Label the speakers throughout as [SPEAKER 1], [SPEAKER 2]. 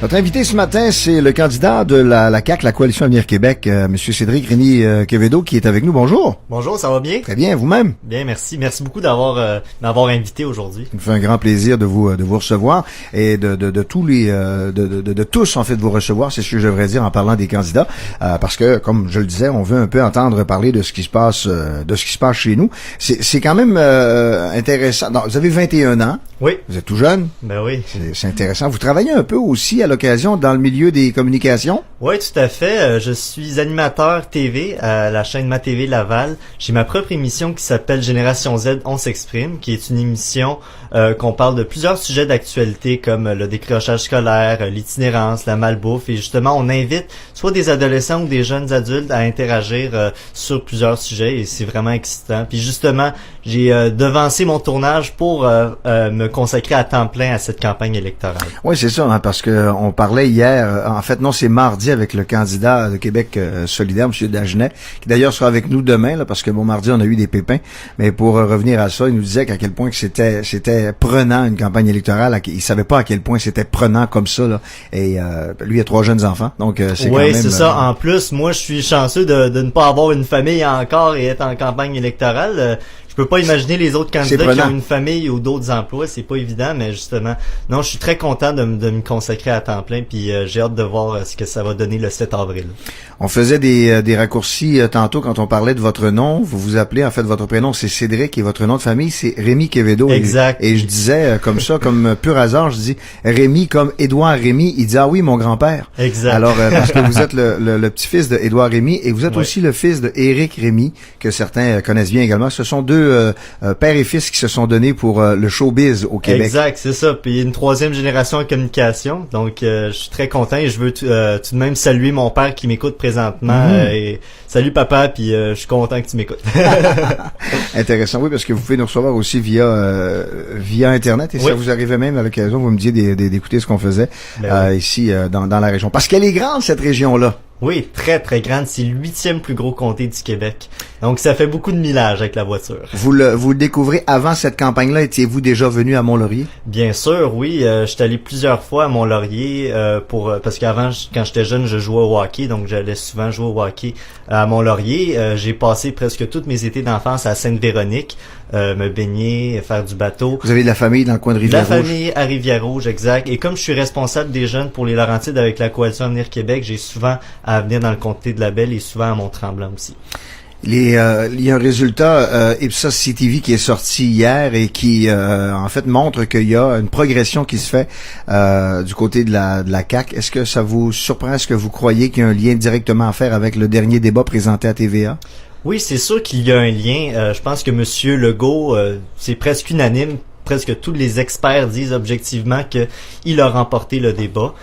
[SPEAKER 1] Notre invité ce matin, c'est le candidat de la CAQ, la Coalition Avenir Québec, Monsieur Cédric Rémy Quevedo, qui est avec nous. Bonjour.
[SPEAKER 2] Bonjour, ça va bien?
[SPEAKER 1] Très bien, vous-même?
[SPEAKER 2] Bien, merci. Merci beaucoup d'avoir m'avoir invité aujourd'hui.
[SPEAKER 1] Ça me fait un grand plaisir de vous recevoir et de tous les de tous en fait de vous recevoir, c'est ce que je devrais dire en parlant des candidats, parce que comme je le disais, on veut un peu entendre parler de ce qui se passe chez nous. C'est quand même intéressant. Non, vous avez 21 ans.
[SPEAKER 2] Oui.
[SPEAKER 1] Vous êtes tout jeune.
[SPEAKER 2] Ben oui.
[SPEAKER 1] C'est intéressant. Vous travaillez un peu aussi à l'occasion dans le milieu des communications?
[SPEAKER 2] Oui, tout à fait. Je suis animateur TV à la chaîne Ma TV Laval. J'ai ma propre émission qui s'appelle Génération Z, on s'exprime, qui est une émission qu'on parle de plusieurs sujets d'actualité comme le décrochage scolaire, l'itinérance, la malbouffe, et justement on invite soit des adolescents ou des jeunes adultes à interagir sur plusieurs sujets, et c'est vraiment excitant. Puis justement, j'ai devancé mon tournage pour me consacrer à temps plein à cette campagne électorale.
[SPEAKER 1] Oui, c'est ça, hein, parce que on parlait hier, en fait non, c'est mardi avec le candidat de Québec solidaire, M. Dagenet, qui d'ailleurs sera avec nous demain, là, parce que bon, mardi on a eu des pépins, mais pour revenir à ça, il nous disait qu'à quel point que c'était prenant une campagne électorale, il savait pas à quel point c'était prenant comme ça, là, et lui il a 3 jeunes enfants, donc c'est quand même...
[SPEAKER 2] Oui, c'est ça. En plus, moi je suis chanceux de ne pas avoir une famille encore et être en campagne électorale. Je peux pas imaginer les autres candidats qui ont une famille ou d'autres emplois, c'est pas évident, mais justement, non, je suis très content de me consacrer à temps plein, puis j'ai hâte de voir ce que ça va donner le 7 avril.
[SPEAKER 1] On faisait des raccourcis tantôt quand on parlait de votre nom. Vous vous appelez, en fait, votre prénom c'est Cédric et votre nom de famille c'est Rémy Quevedo.
[SPEAKER 2] Exact.
[SPEAKER 1] Et je disais comme ça, comme pur hasard, je dis Rémy comme Édouard Rémy. Il dit ah oui, mon grand-père.
[SPEAKER 2] Exact.
[SPEAKER 1] Alors parce que vous êtes le petit-fils de Édouard Rémy et vous êtes aussi le fils de Éric Rémy que certains connaissent bien également. Ce sont deux père et fils qui se sont donnés pour le showbiz au Québec.
[SPEAKER 2] Exact, c'est ça. Puis une 3e génération en communication. Donc je suis très content et je veux tout de même saluer mon père qui m'écoute présentement. Et salut papa, puis je suis content que tu m'écoutes.
[SPEAKER 1] Intéressant, oui, parce que vous pouvez nous recevoir aussi via Internet et ça vous arrivait même à l'occasion, vous me disiez d'écouter ce qu'on faisait ici dans la région. Parce qu'elle est grande cette région-là.
[SPEAKER 2] Oui, très très grande. C'est le 8e plus gros comté du Québec. Donc ça fait beaucoup de millage avec la voiture.
[SPEAKER 1] Vous le découvrez avant cette campagne-là. Étiez-vous déjà venu à Mont-Laurier? Bien
[SPEAKER 2] sûr, oui. Je suis allé plusieurs fois à Mont-Laurier parce qu'avant, quand j'étais jeune, je jouais au hockey, donc j'allais souvent jouer au hockey à Mont-Laurier. J'ai passé presque tous mes étés d'enfance à Sainte-Véronique, me baigner, faire du bateau.
[SPEAKER 1] Vous avez de la famille dans le coin de Rivière-Rouge?
[SPEAKER 2] La famille à Rivière-Rouge, exact. Et comme je suis responsable des jeunes pour les Laurentides avec la Coalition Avenir Québec, j'ai souvent à venir dans le comté de la Belle et souvent à Mont-Tremblant aussi.
[SPEAKER 1] Il y a un résultat Ipsos CTV qui est sorti hier et qui en fait montre qu'il y a une progression qui se fait du côté de la CAQ. Est-ce que ça vous surprend? Est-ce que vous croyez qu'il y a un lien directement à faire avec le dernier débat présenté à TVA?
[SPEAKER 2] Oui, c'est sûr qu'il y a un lien. Je pense que Monsieur Legault, c'est presque unanime. Presque tous les experts disent objectivement que il a remporté le débat.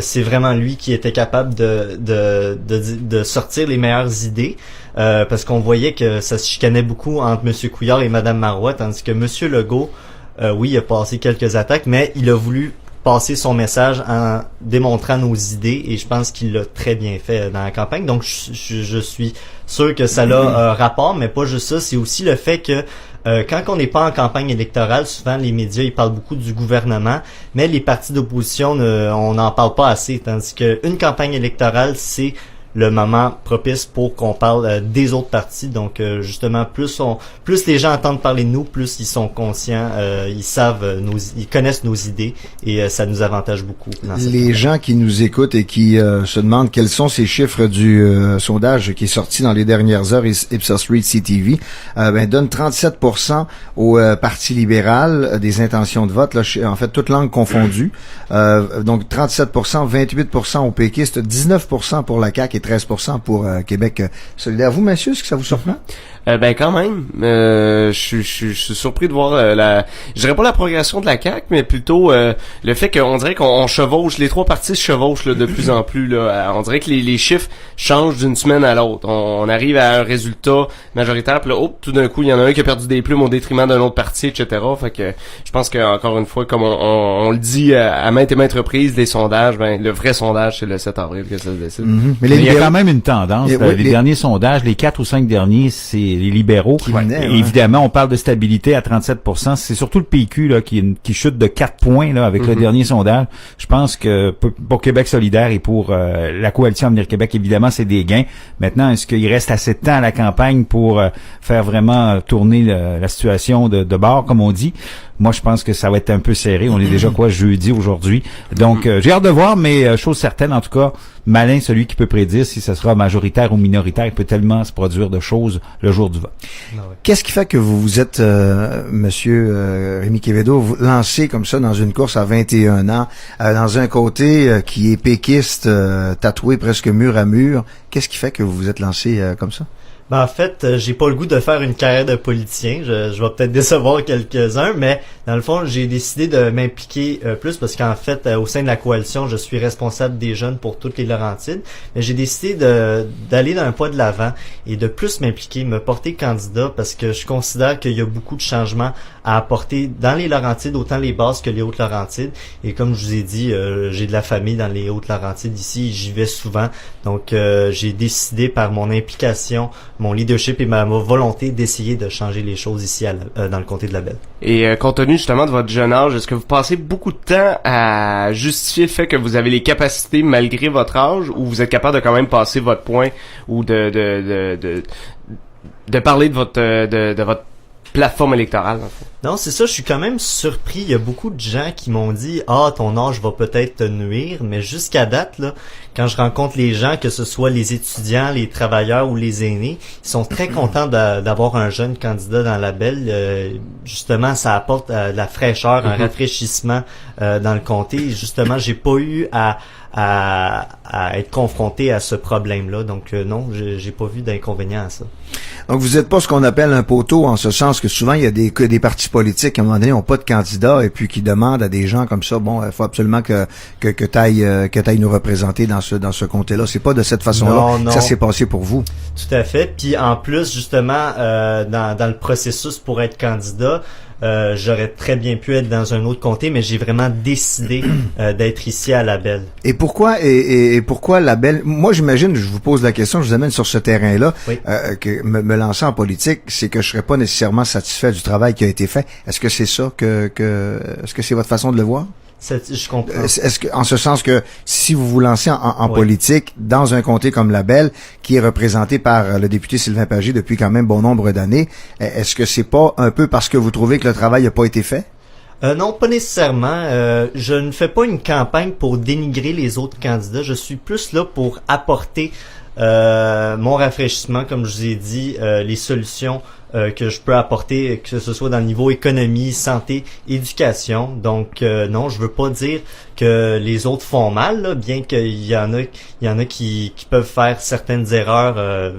[SPEAKER 2] C'est vraiment lui qui était capable de sortir les meilleures idées. Parce qu'on voyait que ça se chicanait beaucoup entre M. Couillard et Mme Marois, tandis que M. Legault, oui, il a passé quelques attaques, mais il a voulu passer son message en démontrant nos idées et je pense qu'il l'a très bien fait dans la campagne. Donc, je suis sûr que ça a rapport, mais pas juste ça. C'est aussi le fait que quand on n'est pas en campagne électorale, souvent les médias ils parlent beaucoup du gouvernement, mais les partis d'opposition, on n'en parle pas assez. Tandis qu'une campagne électorale, c'est le moment propice pour qu'on parle des autres partis. Donc justement, plus les gens entendent parler de nous, plus ils sont conscients, ils savent, ils connaissent nos idées et ça nous avantage beaucoup.
[SPEAKER 1] Les gens qui nous écoutent et qui se demandent quels sont ces chiffres du sondage qui est sorti dans les dernières heures, Ipsos Reid CTV, donne 37% au Parti libéral des intentions de vote, là, en fait, toutes langues confondues. Donc 37%, 28% aux péquistes, 19% pour la CAQ et 13% pour Québec solidaire. Vous, messieurs, est-ce que ça vous surprend?
[SPEAKER 3] Quand même. Je suis surpris de voir je dirais pas la progression de la CAQ, mais plutôt le fait qu'on dirait qu'on chevauche, les trois partis se chevauchent là, de plus en plus. Là. On dirait que les chiffres changent d'une semaine à l'autre. On arrive à un résultat majoritaire, puis là, tout d'un coup, il y en a un qui a perdu des plumes au détriment d'un autre parti, etc. Fait que je pense que encore une fois, comme on le dit à maintes et maintes reprises, les sondages, le vrai sondage, c'est le 7 avril que ça se décide.
[SPEAKER 1] Mais les
[SPEAKER 4] y a quand même une tendance. Les derniers sondages, les 4 ou 5 derniers, c'est les libéraux. Évidemment, on parle de stabilité à 37%. C'est surtout le PQ là qui chute de 4 points là avec le dernier sondage. Je pense que pour Québec solidaire et pour la coalition Avenir Québec, évidemment, c'est des gains. Maintenant, est-ce qu'il reste assez de temps à la campagne pour faire vraiment tourner la situation de bord, comme on dit? Moi, je pense que ça va être un peu serré. On est déjà jeudi aujourd'hui. Donc, j'ai hâte de voir, mais chose certaine, en tout cas, malin celui qui peut prédire si ça sera majoritaire ou minoritaire. Il peut tellement se produire de choses le jour du vote.
[SPEAKER 1] Qu'est-ce qui fait que vous êtes, Monsieur Rémi Quévedo, vous lancé comme ça dans une course à 21 ans, dans un côté qui est péquiste, tatoué presque mur à mur? Qu'est-ce qui fait que vous vous êtes lancé comme ça?
[SPEAKER 2] Ben, en fait, j'ai pas le goût de faire une carrière de politicien. Je vais peut-être décevoir quelques-uns, mais dans le fond, j'ai décidé de m'impliquer plus parce qu'en fait, au sein de la coalition, je suis responsable des jeunes pour toutes les Laurentides. Mais j'ai décidé d'aller d'un pas de l'avant et de plus m'impliquer, me porter candidat parce que je considère qu'il y a beaucoup de changements à apporter dans les Laurentides, autant les Basses que les Hautes-Laurentides. Et comme je vous ai dit, j'ai de la famille dans les Hautes-Laurentides ici, j'y vais souvent. Donc, j'ai décidé par mon implication, mon leadership et ma volonté d'essayer de changer les choses ici dans le comté de la Belle.
[SPEAKER 3] Et compte tenu justement de votre jeune âge, est-ce que vous passez beaucoup de temps à justifier le fait que vous avez les capacités malgré votre âge, ou vous êtes capable de quand même passer votre point ou de parler de votre plateforme électorale?
[SPEAKER 2] Non, c'est ça, je suis quand même surpris. Il y a beaucoup de gens qui m'ont dit « Ah, ton âge va peut-être te nuire », mais jusqu'à date, là, quand je rencontre les gens, que ce soit les étudiants, les travailleurs ou les aînés, ils sont très contents d'avoir un jeune candidat dans la Belle. Justement, ça apporte de la fraîcheur, un rafraîchissement dans le comté. Justement, j'ai pas eu à être confronté à ce problème-là. Donc non, j'ai pas vu d'inconvénient à ça.
[SPEAKER 1] Donc vous n'êtes pas ce qu'on appelle un poteau, en ce sens que souvent il y a des partis politiques à un moment donné n'ont pas de candidat et puis qui demandent à des gens comme ça, bon, il faut absolument que t'ailles nous représenter dans ce comté-là. C'est pas de cette façon-là que ça s'est passé pour vous.
[SPEAKER 2] Tout à fait. Puis en plus, justement, dans le processus pour être candidat, j'aurais très bien pu être dans un autre comté, mais j'ai vraiment décidé d'être ici à La Belle.
[SPEAKER 1] Et pourquoi pourquoi La Belle? Moi, j'imagine, je vous pose la question, je vous amène sur ce terrain-là,
[SPEAKER 2] oui.
[SPEAKER 1] Que me lancer en politique, c'est que je serais pas nécessairement satisfait du travail qui a été fait. Est-ce que c'est ça est-ce que c'est votre façon de le voir?
[SPEAKER 2] Je comprends.
[SPEAKER 1] Est-ce que, en ce sens que si vous vous lancez en politique dans un comté comme La Belle, qui est représenté par le député Sylvain Pagé depuis quand même bon nombre d'années, est-ce que c'est pas un peu parce que vous trouvez que le travail n'a pas été fait?
[SPEAKER 2] Non, pas nécessairement. Je ne fais pas une campagne pour dénigrer les autres candidats. Je suis plus là pour apporter mon rafraîchissement, comme je vous ai dit, les solutions que je peux apporter, que ce soit dans le niveau économie, santé, éducation. Donc non, je veux pas dire que les autres font mal, là, bien qu'il y en a qui peuvent faire certaines erreurs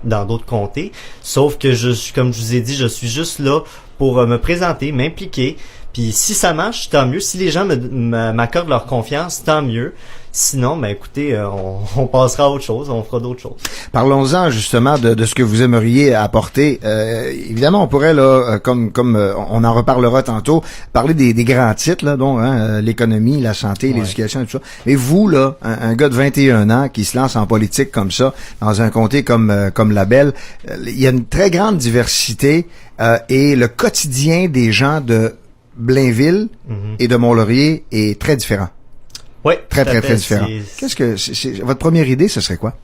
[SPEAKER 2] dans d'autres comtés. Sauf que comme je vous ai dit, je suis juste là pour me présenter, m'impliquer. Puis si ça marche, tant mieux. Si les gens m'accordent leur confiance, tant mieux. Sinon, ben écoutez, on passera à autre chose, on fera d'autres choses. Parlons-en
[SPEAKER 1] justement de ce que vous aimeriez apporter. Évidemment, on pourrait là, comme on en reparlera tantôt, parler des grands titres là, dont l'économie, la santé, l'éducation et tout ça. Mais vous là, un gars de 21 ans qui se lance en politique comme ça, dans un comté comme La Belle, il y a une très grande diversité et le quotidien des gens de Blainville et de Mont-Laurier est très différent.
[SPEAKER 2] Oui,
[SPEAKER 1] très différent. Qu'est-ce que votre première idée, ce serait quoi?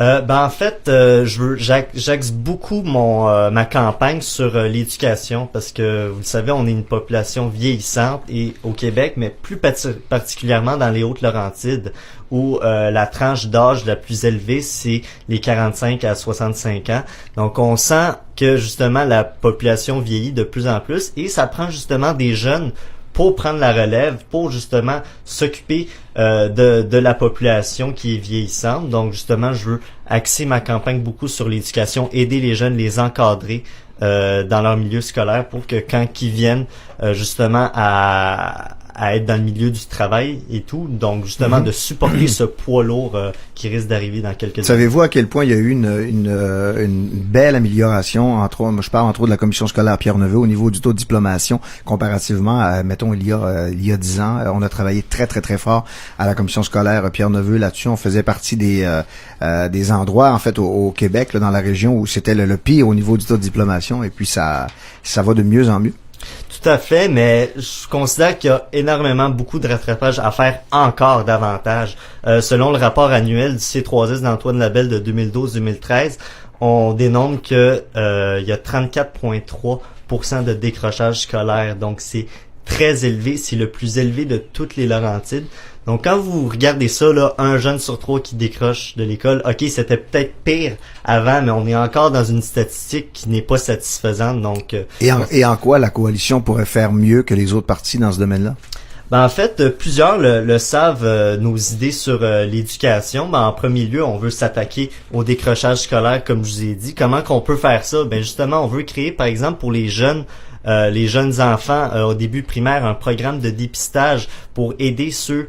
[SPEAKER 2] En fait, j'axe beaucoup ma campagne sur l'éducation parce que vous le savez, on est une population vieillissante et au Québec, mais plus particulièrement dans les Hautes-Laurentides où la tranche d'âge la plus élevée, c'est les 45 à 65 ans. Donc on sent que justement la population vieillit de plus en plus et ça prend justement des jeunes pour prendre la relève, pour justement s'occuper de la population qui est vieillissante. Donc justement, je veux axer ma campagne beaucoup sur l'éducation, aider les jeunes, les encadrer dans leur milieu scolaire pour que quand ils viennent justement à à être dans le milieu du travail et tout. Donc, justement, de supporter ce poids lourd qui risque d'arriver dans quelques années.
[SPEAKER 1] Savez-vous à quel point il y a eu une belle amélioration, je parle entre autres de la commission scolaire Pierre-Neveu, au niveau du taux de diplomation, comparativement à, mettons, il y a 10 ans. On a travaillé très, très, très fort à la commission scolaire Pierre-Neveu là-dessus. On faisait partie des endroits, en fait, au Québec, là, dans la région, où c'était le pire au niveau du taux de diplomation. Et puis, ça va de mieux en mieux.
[SPEAKER 2] Tout à fait, mais je considère qu'il y a beaucoup de rattrapage à faire encore davantage. Selon le rapport annuel du C3S d'Antoine Labelle de 2012-2013, on dénombre que il y a 34,3% de décrochage scolaire. Donc c'est très élevé, c'est le plus élevé de toutes les Laurentides. Donc, quand vous regardez ça, là, un jeune sur 3 qui décroche de l'école, ok, c'était peut-être pire avant, mais on est encore dans une statistique qui n'est pas satisfaisante. Donc,
[SPEAKER 1] et en quoi la coalition pourrait faire mieux que les autres partis dans ce domaine-là?
[SPEAKER 2] Ben, en fait, plusieurs le savent, nos idées sur l'éducation. Ben, en premier lieu, on veut s'attaquer au décrochage scolaire, comme je vous ai dit. Comment qu'on peut faire ça? Ben, justement, on veut créer, par exemple, pour les jeunes enfants au début primaire, un programme de dépistage pour aider ceux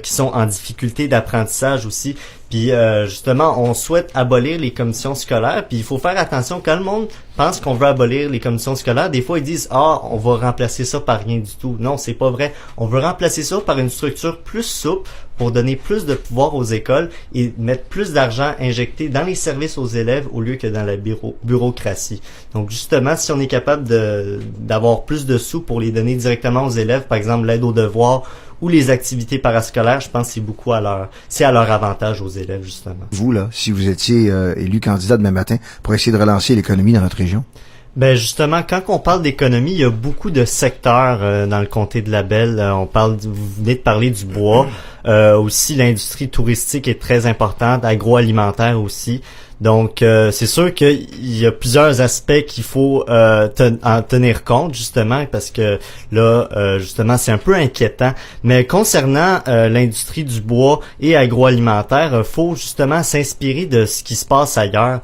[SPEAKER 2] qui sont en difficulté d'apprentissage aussi. Puis justement, on souhaite abolir les commissions scolaires. Puis il faut faire attention, quand le monde pense qu'on veut abolir les commissions scolaires, des fois ils disent on va remplacer ça par rien du tout. Non, c'est pas vrai. On veut remplacer ça par une structure plus souple pour donner plus de pouvoir aux écoles et mettre plus d'argent injecté dans les services aux élèves au lieu que dans la bureaucratie. Donc justement, si on est capable d'avoir plus de sous pour les donner directement aux élèves, par exemple l'aide aux devoirs ou les activités parascolaires, je pense que c'est à leur avantage aux élèves, justement.
[SPEAKER 1] Vous, là, si vous étiez élu candidat demain matin pour essayer de relancer l'économie dans notre région?
[SPEAKER 2] Ben justement, quand on parle d'économie, il y a beaucoup de secteurs dans le comté de Labelle. Vous venez de parler du bois, aussi l'industrie touristique est très importante, agroalimentaire aussi. Donc c'est sûr qu'il y a plusieurs aspects qu'il faut en tenir compte justement parce que là justement c'est un peu inquiétant. Mais concernant l'industrie du bois et agroalimentaire, faut justement s'inspirer de ce qui se passe ailleurs.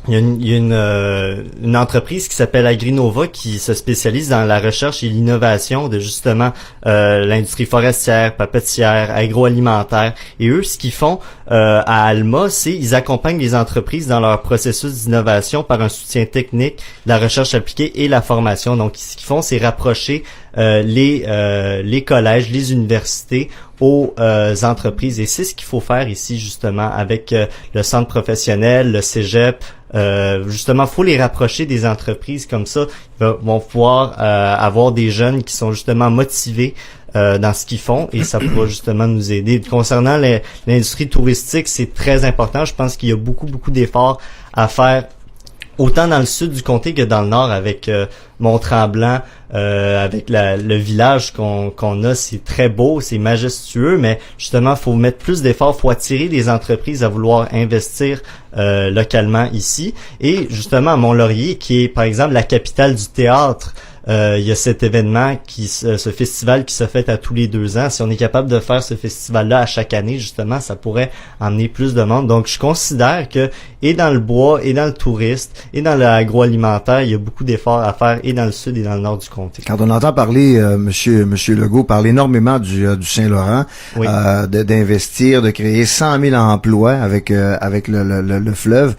[SPEAKER 2] Il y a une entreprise qui s'appelle Agrinova qui se spécialise dans la recherche et l'innovation de justement l'industrie forestière, papetière, agroalimentaire. Et eux, ce qu'ils font à Alma, c'est ils accompagnent les entreprises dans leur processus d'innovation par un soutien technique, la recherche appliquée et la formation. Donc, ce qu'ils font, c'est rapprocher les collèges, les universités aux entreprises. Et c'est ce qu'il faut faire ici, justement, avec le centre professionnel, le cégep. Justement, faut les rapprocher des entreprises comme ça. Ils vont pouvoir avoir des jeunes qui sont justement motivés dans ce qu'ils font et ça pourra justement nous aider. Concernant l'industrie touristique, c'est très important. Je pense qu'il y a beaucoup d'efforts à faire autant dans le sud du comté que dans le nord avec Mont-Tremblant, avec le village qu'on a, c'est très beau, c'est majestueux, mais justement, faut mettre plus d'efforts, faut attirer des entreprises à vouloir investir localement ici. Et justement, à Mont-Laurier, qui est par exemple la capitale du théâtre, il y a cet événement ce festival qui se fait à tous les 2 ans. Si on est capable de faire ce festival-là à chaque année, justement, ça pourrait emmener plus de monde. Donc, je considère que et dans le bois, et dans le touriste, et dans l'agroalimentaire, il y a beaucoup d'efforts à faire et dans le sud et dans le nord du comté.
[SPEAKER 1] Quand on entend parler, Monsieur Legault parler énormément du Saint-Laurent, oui, d'investir, de créer 100 000 emplois avec le fleuve,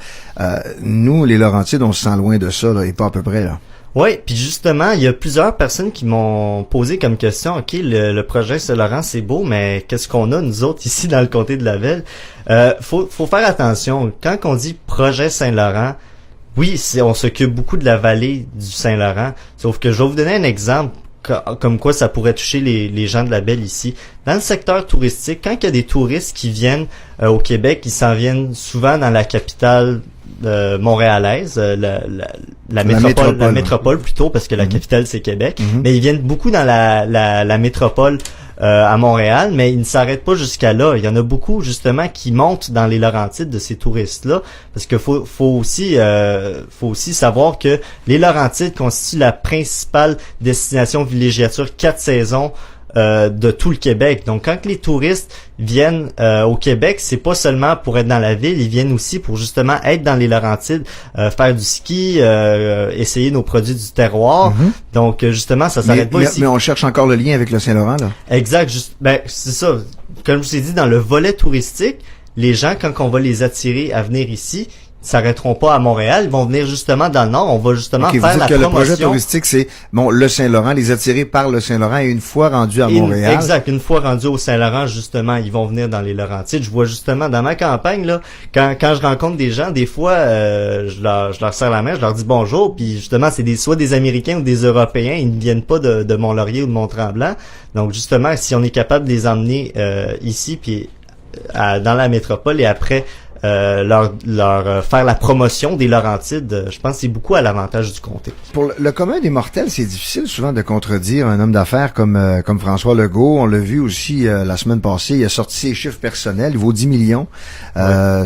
[SPEAKER 1] nous, les Laurentides, on se sent loin de ça, là, et pas à peu près, là.
[SPEAKER 2] Oui, puis justement, il y a plusieurs personnes qui m'ont posé comme question, OK, le projet Saint-Laurent, c'est beau, mais qu'est-ce qu'on a, nous autres, ici, dans le comté de Labelle? Faut faire attention. Quand on dit projet Saint-Laurent, oui, on s'occupe beaucoup de la vallée du Saint-Laurent, sauf que je vais vous donner un exemple comme quoi ça pourrait toucher les gens de Labelle ici. Dans le secteur touristique, quand il y a des touristes qui viennent au Québec, ils s'en viennent souvent dans la capitale montréalaise, la métropole plutôt, parce que la capitale c'est Québec, mais ils viennent beaucoup dans la métropole à Montréal, mais ils ne s'arrêtent pas jusqu'à là. Il y en a beaucoup justement qui montent dans les Laurentides de ces touristes-là, parce que faut aussi savoir que les Laurentides constituent la principale destination villégiature 4 saisons de tout le Québec. Donc quand les touristes viennent au Québec, c'est pas seulement pour être dans la ville, ils viennent aussi pour justement être dans les Laurentides, faire du ski, essayer nos produits du terroir. Donc justement, ça s'arrête pas ici.
[SPEAKER 1] Mais on cherche encore le lien avec le Saint-Laurent, là.
[SPEAKER 2] Exact. C'est ça. Comme je vous ai dit, dans le volet touristique, les gens, quand on va les attirer à venir ici, s'arrêteront pas à Montréal, ils vont venir justement dans le Nord, on va justement faire la promotion. Le projet
[SPEAKER 1] touristique, c'est le Saint-Laurent, les attirer par le Saint-Laurent, et une fois rendus à Montréal.
[SPEAKER 2] Exact, une fois rendus au Saint-Laurent, justement, ils vont venir dans les Laurentides. Je vois justement dans ma campagne, là, quand je rencontre des gens, des fois, je leur serre la main, je leur dis bonjour, puis justement, c'est soit des Américains ou des Européens, ils ne viennent pas de Mont-Laurier ou de Mont-Tremblant. Donc justement, si on est capable de les emmener ici, puis dans la métropole, et après leur faire la promotion des Laurentides, je pense que c'est beaucoup à l'avantage du comté.
[SPEAKER 1] Pour le commun des mortels, c'est difficile souvent de contredire un homme d'affaires comme François Legault. On l'a vu aussi la semaine passée, il a sorti ses chiffres personnels, il vaut 10 millions.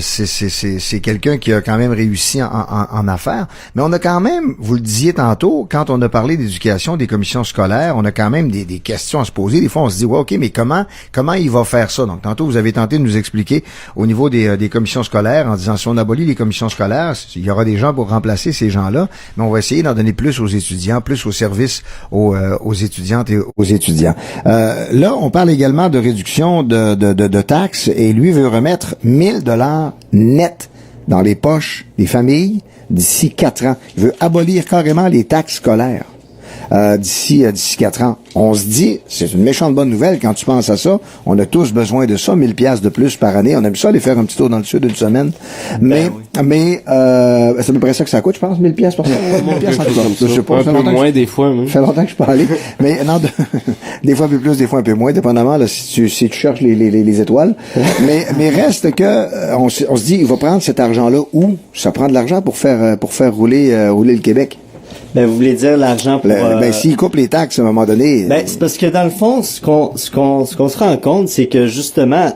[SPEAKER 1] C'est quelqu'un qui a quand même réussi en affaires. Mais on a quand même, vous le disiez tantôt, quand on a parlé d'éducation, des commissions scolaires, on a quand même des questions à se poser. Des fois, on se dit, ouais, OK, mais comment il va faire ça? Donc, tantôt, vous avez tenté de nous expliquer au niveau des commissions scolaires, en disant si on abolit les commissions scolaires, il y aura des gens pour remplacer ces gens-là, mais on va essayer d'en donner plus aux étudiants, plus au service aux étudiantes et aux étudiants. Là, on parle également de réduction de taxes, et lui veut remettre 1 000 $ net dans les poches des familles d'ici 4 ans. Il veut abolir carrément les taxes scolaires d'ici 4 ans. On se dit, c'est une méchante bonne nouvelle quand tu penses à ça. On a tous besoin de ça, 1000 piastres de plus par année. On aime ça aller faire un petit tour dans le sud une semaine. Mais c'est à peu près ça que ça coûte, je pense, 1000 piastres par semaine. 1000 piastres,
[SPEAKER 3] je sais pas, un peu moins des fois. Ça
[SPEAKER 1] fait longtemps que je peux aller. Mais non, des fois un peu plus, des fois un peu moins, dépendamment là, si tu cherches les étoiles. mais reste que on se dit, il va prendre cet argent-là où? Ça prend de l'argent pour faire rouler le Québec.
[SPEAKER 2] Ben, vous voulez dire l'argent pour...
[SPEAKER 1] s'il coupe les taxes à un moment donné...
[SPEAKER 2] c'est parce que dans le fond, ce qu'on se rend compte, c'est que justement,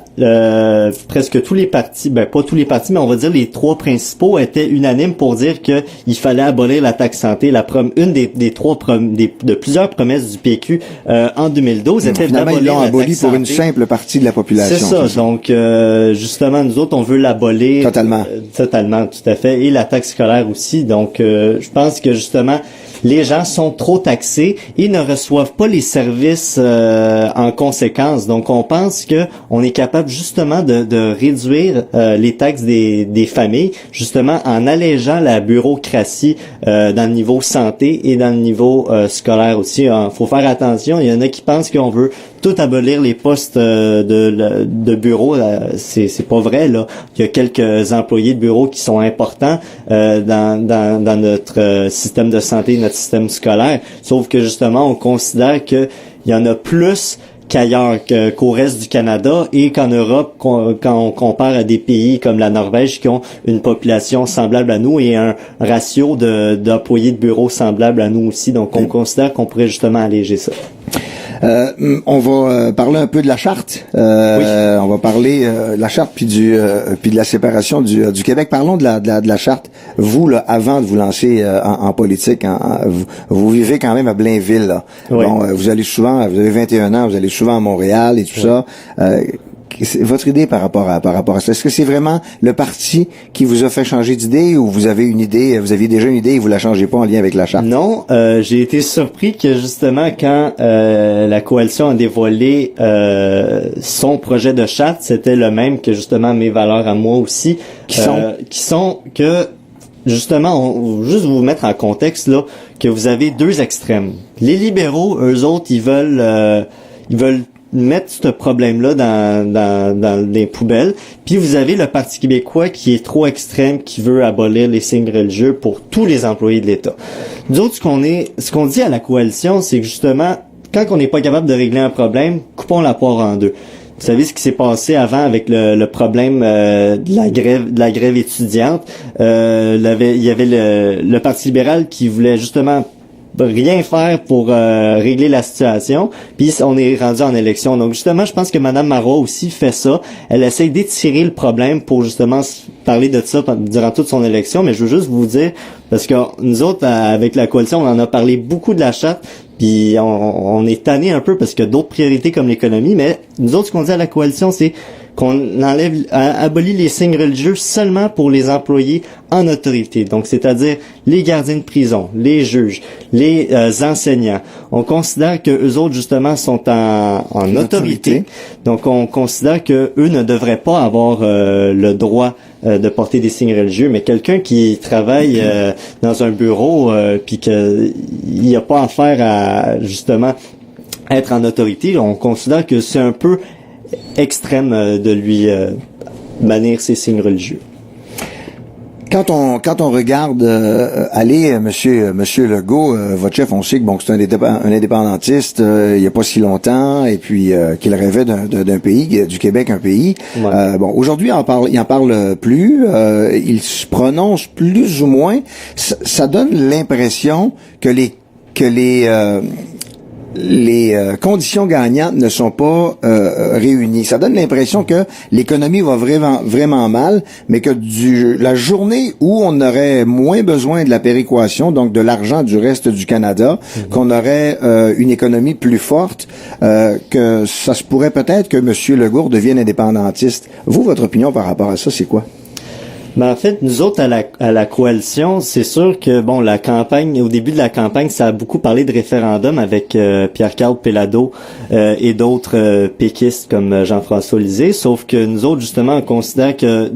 [SPEAKER 2] presque tous les partis, pas tous les partis, mais on va dire les 3 principaux étaient unanimes pour dire que il fallait abolir la taxe santé. Une des de plusieurs promesses du PQ en 2012 était d'abolir la taxe santé. Finalement, ils l'ont aboli
[SPEAKER 1] pour une simple partie de la population.
[SPEAKER 2] C'est ça. Donc, justement, nous autres, on veut l'abolir.
[SPEAKER 1] Totalement.
[SPEAKER 2] Totalement, tout à fait. Et la taxe scolaire aussi. Donc, je pense que justement, les gens sont trop taxés et ne reçoivent pas les services en conséquence. Donc, on pense que on est capable justement de réduire les taxes des familles, justement en allégeant la bureaucratie dans le niveau santé et dans le niveau scolaire aussi. Faut faire attention. Il y en a qui pensent qu'on veut tout abolir les postes de bureau. C'est pas vrai, là. Il y a quelques employés de bureau qui sont importants dans notre système de santé, notre système scolaire. Sauf que justement, on considère que il y en a plus qu'ailleurs, qu'au reste du Canada, et qu'en Europe, quand on compare à des pays comme la Norvège qui ont une population semblable à nous et un ratio d'employés de bureau semblable à nous aussi. Donc, on considère qu'on pourrait justement alléger ça.
[SPEAKER 1] On va parler un peu de la charte. Oui. On va parler de la charte puis de la séparation du Québec. Parlons de la charte. Vous là, avant de vous lancer en politique, vous vivez quand même à Blainville. Là. Oui. Bon, vous allez souvent, vous avez 21 ans, vous allez souvent à Montréal et tout ça. Votre idée par rapport à ça, est-ce que c'est vraiment le parti qui vous a fait changer d'idée, ou vous aviez déjà une idée et vous la changez pas en lien avec la charte?
[SPEAKER 2] Non, j'ai été surpris que justement quand la coalition a dévoilé son projet de charte, c'était le même que justement mes valeurs à moi aussi, qui sont que justement, juste vous mettre en contexte là, que vous avez 2 extrêmes. Les libéraux, eux autres, ils veulent mettre ce problème-là dans les poubelles. Puis vous avez le Parti québécois qui est trop extrême, qui veut abolir les signes religieux pour tous les employés de l'État. Nous autres, ce qu'on dit à la coalition, c'est que justement, quand on n'est pas capable de régler un problème, coupons la poire en 2. Vous savez ce qui s'est passé avant avec le problème de la grève étudiante. Il y avait le Parti libéral qui voulait justement rien faire pour régler la situation, puis on est rendu en élection. Donc justement, je pense que Mme Marois aussi fait ça. Elle essaie d'étirer le problème pour justement parler de ça durant toute son élection, mais je veux juste vous dire, parce que nous autres, avec la coalition, on en a parlé beaucoup de la charte, Puis on est tanné un peu parce qu'il y a d'autres priorités comme l'économie, mais nous autres, ce qu'on dit à la coalition, c'est qu'on abolit les signes religieux seulement pour les employés en autorité. Donc, c'est-à-dire les gardiens de prison, les juges, les enseignants. On considère que eux autres, justement, sont en autorité. Donc, on considère que eux ne devraient pas avoir le droit de porter des signes religieux, mais quelqu'un qui travaille dans un bureau puis qu'il n'y a pas affaire à, justement, être en autorité, on considère que c'est un peu extrême de lui bannir ses signes religieux.
[SPEAKER 1] Quand on regarde aller Monsieur Legault, votre chef, on sait que c'est un indépendantiste il y a pas si longtemps, et puis qu'il rêvait d'un pays, du Québec un pays. Ouais. Aujourd'hui il en parle plus, il se prononce plus ou moins. Ça donne l'impression que les conditions gagnantes ne sont pas réunies. Ça donne l'impression que l'économie va vraiment mal, mais que la journée où on aurait moins besoin de la péréquation, donc de l'argent du reste du Canada, qu'on aurait une économie plus forte, que ça se pourrait peut-être que M. Legault devienne indépendantiste. Vous, votre opinion par rapport à ça, c'est quoi?
[SPEAKER 2] En fait, nous autres, à la coalition, c'est sûr que, la campagne, au début de la campagne, ça a beaucoup parlé de référendum avec Pierre-Carl Péladeau et d'autres péquistes comme Jean-François Lisée, sauf que nous autres, justement, on considère que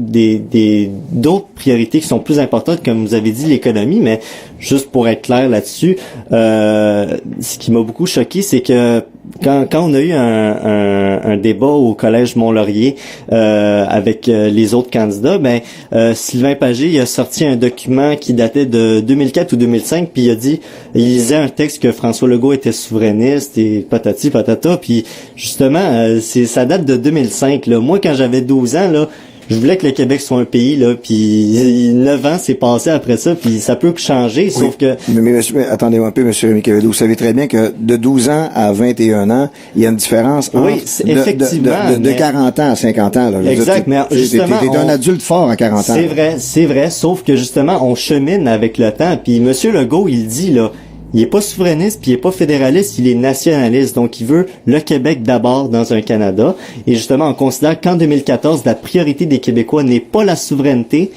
[SPEAKER 2] d'autres priorités qui sont plus importantes, comme vous avez dit, l'économie, mais juste pour être clair là-dessus, ce qui m'a beaucoup choqué, c'est que quand on a eu un débat au Collège Mont-Laurier avec les autres candidats, Sylvain Pagé il a sorti un document qui datait de 2004 ou 2005, puis il lisait un texte que François Legault était souverainiste et patati patata, puis justement ça date de 2005 là. Moi quand j'avais 12 ans là, je voulais que le Québec soit un pays, là, puis 9 ans s'est passé après ça, puis ça peut changer, sauf que...
[SPEAKER 1] Mais attendez un peu, M. Rémy Quévedo, vous savez très bien que de 12 ans à 21 ans, il y a une différence entre de 40 ans à 50 ans. Là.
[SPEAKER 2] Exact, mais justement...
[SPEAKER 1] T'es un adulte fort à 40 ans.
[SPEAKER 2] C'est vrai, sauf que justement, on chemine avec le temps, puis M. Legault, il dit, là, il est pas souverainiste, puis il est pas fédéraliste, il est nationaliste. Donc, il veut le Québec d'abord dans un Canada. Et justement, on considère qu'en 2014, la priorité des Québécois n'est pas la souveraineté,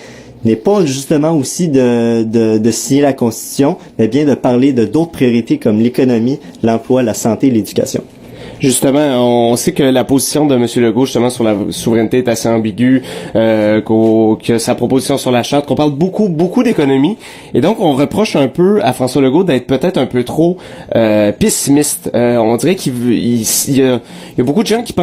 [SPEAKER 2] n'est pas justement aussi de signer la Constitution, mais bien de parler de d'autres priorités comme l'économie, l'emploi, la santé et l'éducation.
[SPEAKER 3] Justement, on sait que la position de M. Legault, justement, sur la souveraineté est assez ambiguë, que sa proposition sur la charte, qu'on parle beaucoup d'économie, et donc on reproche un peu à François Legault d'être peut-être un peu trop pessimiste. On dirait qu'il y a beaucoup de gens qui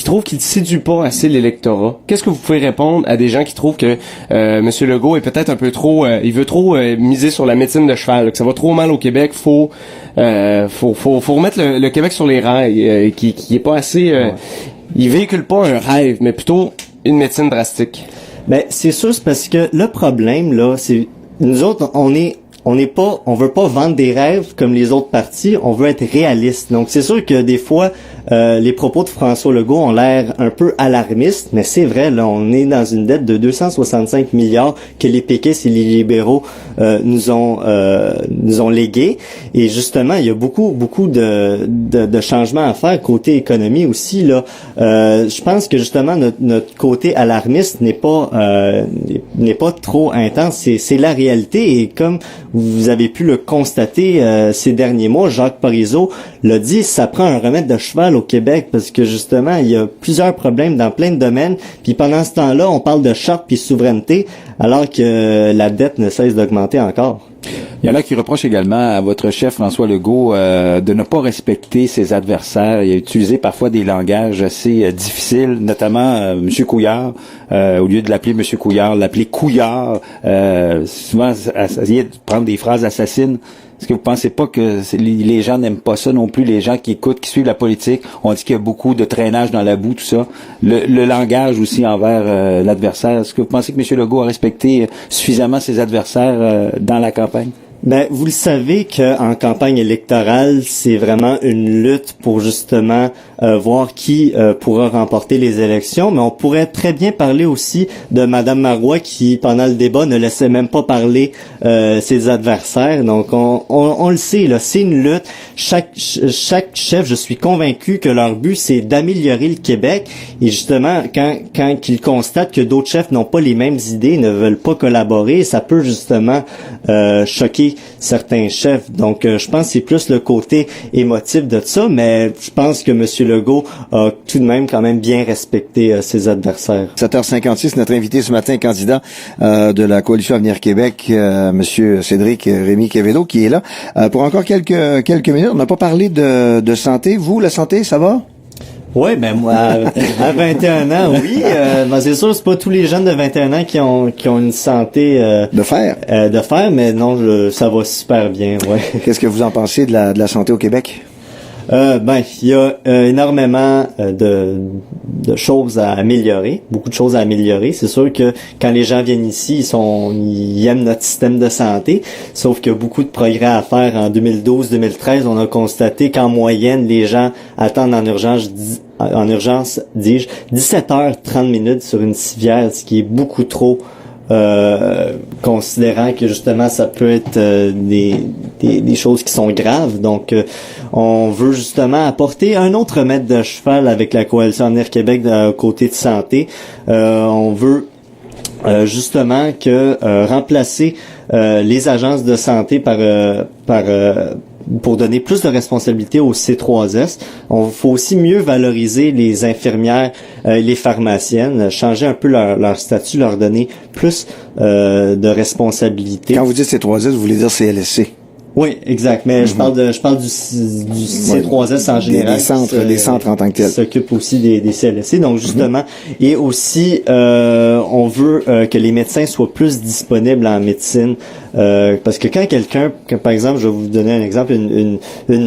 [SPEAKER 3] trouvent qu'il séduit pas assez l'électorat. Qu'est-ce que vous pouvez répondre à des gens qui trouvent que M. Legault est peut-être un peu trop, il veut trop miser sur la médecine de cheval, que ça va trop mal au Québec, faut remettre le Québec sur les rails, qui est pas assez, il véhicule pas un rêve, mais plutôt une médecine drastique.
[SPEAKER 2] C'est sûr, c'est parce que le problème là, c'est nous autres, on veut pas vendre des rêves comme les autres partis, on veut être réaliste. Donc c'est sûr que des fois les propos de François Legault ont l'air un peu alarmistes, mais c'est vrai, là on est dans une dette de 265 milliards que les péquistes et les libéraux nous ont légués, et justement il y a beaucoup de changements à faire côté économie aussi là. Je pense que justement notre côté alarmiste n'est pas trop intense, c'est la réalité, et comme vous avez pu le constater ces derniers mois, Jacques Parizeau l'a dit, ça prend un remède de cheval au Québec parce que justement, il y a plusieurs problèmes dans plein de domaines. Puis pendant ce temps-là, on parle de charte puis souveraineté alors que la dette ne cesse d'augmenter encore.
[SPEAKER 4] Il y en a qui reprochent également à votre chef François Legault de ne pas respecter ses adversaires. Il a utilisé parfois des langages assez difficiles, notamment M. Couillard. Au lieu de l'appeler M. Couillard, l'appeler Couillard. Souvent, essayer de prendre des phrases assassines. Est-ce que vous pensez pas que les gens n'aiment pas ça non plus, les gens qui écoutent, qui suivent la politique? On dit qu'il y a beaucoup de traînage dans la boue, tout ça. Le langage aussi envers l'adversaire. Est-ce que vous pensez que M. Legault a respecté suffisamment ses adversaires dans la campagne?
[SPEAKER 5] Ben, vous le savez qu'en campagne électorale, c'est vraiment une lutte pour justement voir qui pourra remporter les élections. Mais on pourrait très bien parler aussi de Madame Marois qui, pendant le débat, ne laissait même pas parler ses adversaires. Donc, on le sait, là, c'est une lutte. Chaque chef, je suis convaincu que leur but, c'est d'améliorer le Québec. Et justement, quand ils constatent que d'autres chefs n'ont pas les mêmes idées, ne veulent pas collaborer, ça peut justement choquer certains chefs. Donc, je pense que c'est plus le côté émotif de ça, mais je pense que M. Legault a tout de même quand même bien respecté ses adversaires.
[SPEAKER 1] 7h56, notre invité ce matin, candidat de la Coalition Avenir Québec, M. Cédric Rémy Quevedo, qui est là. Pour encore quelques minutes, on n'a pas parlé de santé. Vous, la santé, ça va?
[SPEAKER 5] Oui, ben moi, à 21 ans, oui. Ben c'est sûr, c'est pas tous les jeunes de 21 ans qui ont une santé
[SPEAKER 1] de fer,
[SPEAKER 5] mais non, ça va super bien. Ouais.
[SPEAKER 1] Qu'est-ce que vous en pensez de la santé au Québec?
[SPEAKER 5] Ben, il y a énormément de choses à améliorer, beaucoup de choses à améliorer. C'est sûr que quand les gens viennent ici, ils aiment notre système de santé, sauf qu'il y a beaucoup de progrès à faire. En 2012-2013, on a constaté qu'en moyenne, les gens attendent en urgence, 17h30 minutes sur une civière, ce qui est beaucoup trop. Considérant que justement ça peut être des choses qui sont graves. Donc on veut justement apporter un autre maître de cheval avec la Coalition Avenir Québec côté de santé. On veut justement que remplacer les agences de santé pour donner plus de responsabilité au C3S. On faut aussi mieux valoriser les infirmières, les pharmaciennes, changer un peu leur statut, leur donner plus de responsabilité.
[SPEAKER 1] Quand vous dites C3S, vous voulez dire CLSC?
[SPEAKER 5] Oui, exact. Mais je parle du C3S en général.
[SPEAKER 1] Des centres en tant que tels.
[SPEAKER 5] S'occupe aussi des CLSC. Donc, justement, et aussi, on veut que les médecins soient plus disponibles en médecine. Parce que quand par exemple, je vais vous donner un exemple, une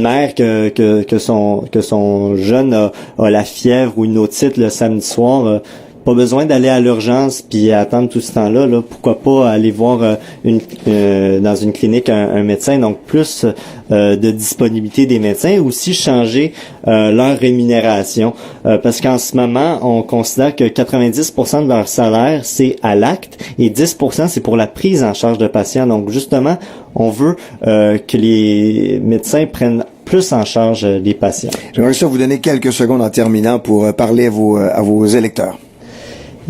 [SPEAKER 5] mère que son jeune a la fièvre ou une otite le samedi soir, pas besoin d'aller à l'urgence puis attendre tout ce temps-là. Pourquoi pas aller voir dans une clinique un médecin. Donc plus de disponibilité des médecins, aussi changer leur rémunération. Parce qu'en ce moment, on considère que 90% de leur salaire, c'est à l'acte et 10% c'est pour la prise en charge de patients. Donc justement, on veut que les médecins prennent plus en charge les patients.
[SPEAKER 1] J'aimerais ça vous donner quelques secondes en terminant pour parler à vos électeurs.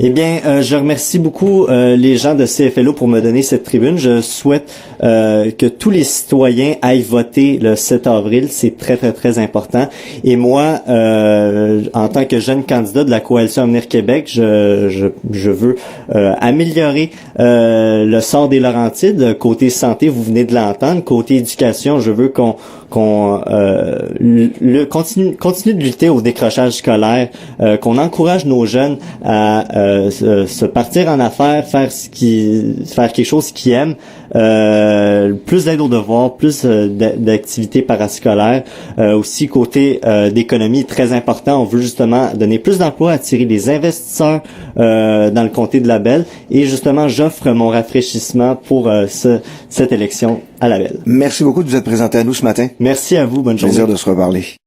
[SPEAKER 5] Eh bien, je remercie beaucoup les gens de CFLO pour me donner cette tribune. Je souhaite que tous les citoyens aillent voter le 7 avril. C'est très, très, très important. Et moi, en tant que jeune candidat de la Coalition Avenir Québec, je veux améliorer le sort des Laurentides. Côté santé, vous venez de l'entendre. Côté éducation, je veux qu'on continue de lutter au décrochage scolaire, qu'on encourage nos jeunes à se partir en affaires, faire quelque chose qu'ils aiment, plus d'aide aux devoirs, plus d'activités parascolaires. Aussi côté d'économie, très important, on veut justement donner plus d'emplois, attirer des investisseurs dans le comté de Labelle, et justement j'offre mon rafraîchissement pour cette élection à Labelle.
[SPEAKER 1] Merci beaucoup de vous être présenté à nous ce matin.
[SPEAKER 5] Merci à vous, bonne journée.
[SPEAKER 1] Plaisir de se reparler.